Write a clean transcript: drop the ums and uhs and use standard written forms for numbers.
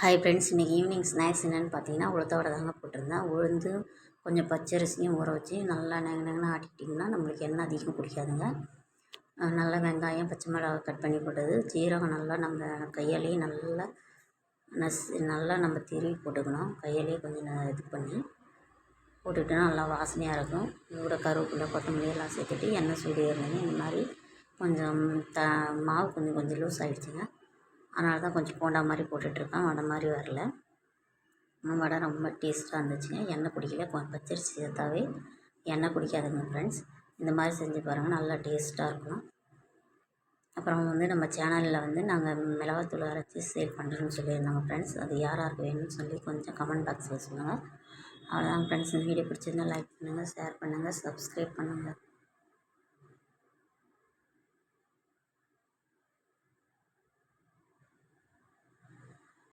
Hi friends, இன்றைக்கி evening snacks என்னென்னு பார்த்தீங்கன்னா உளுத்த வடை தாங்க போட்டிருந்தேன். உளுந்து கொஞ்சம் பச்சரிசியும் ஊற வச்சு நல்லா நெகன்னு ஆட்டிக்கிட்டிங்கன்னா நம்மளுக்கு எண்ணெய் அதிகம் குடிக்காதுங்க. நல்லா வெங்காயம் பச்சை மிளகா கட் பண்ணி போட்டது, ஜீரகம் நல்லா நம்ம கையாலேயே நல்லா நம்ம திருவி போட்டுக்கணும். கையாலேயே கொஞ்சம் இது பண்ணி போட்டுக்கிட்டோன்னா நல்லா வாசனையாக இருக்கும். இதோட கருவேப்பிலை கொத்தமல்லி எல்லாம் சேர்த்துட்டு எண்ணெய் சூடு ஏறினோன்னே இந்த மாதிரி கொஞ்சம் மாவு கொஞ்சம் லூஸ் ஆகிடுச்சுங்க. அதனால தான் கொஞ்சம் போண்டா மாதிரி போட்டுட்ருக்கேன். வடை மாதிரி வரல. வடை ரொம்ப டேஸ்ட்டாக இருந்துச்சுங்க. எண்ணெய் குடிக்கல. பச்சரிசி சேர்த்தாவே எண்ணெய் குடிக்காதுங்க ஃப்ரெண்ட்ஸ். இந்த மாதிரி செஞ்சு பாருங்கள், நல்லா டேஸ்ட்டாக இருக்கும். அப்புறம் நம்ம சேனலில் நாங்கள் மிளகாத்தூள் அரைச்சி சேல் பண்ணுறோன்னு சொல்லியிருந்தாங்க ஃப்ரெண்ட்ஸ். அது யாருக்கு வேணும்னு சொல்லி கொஞ்சம் கமெண்ட் பாக்ஸில் சொல்லுங்கள். அவ்வளோதான் ஃப்ரெண்ட்ஸ். இந்த வீடியோ பிடிச்சிருந்தால் லைக் பண்ணுங்கள், ஷேர் பண்ணுங்கள், சப்ஸ்கிரைப் பண்ணுங்கள்.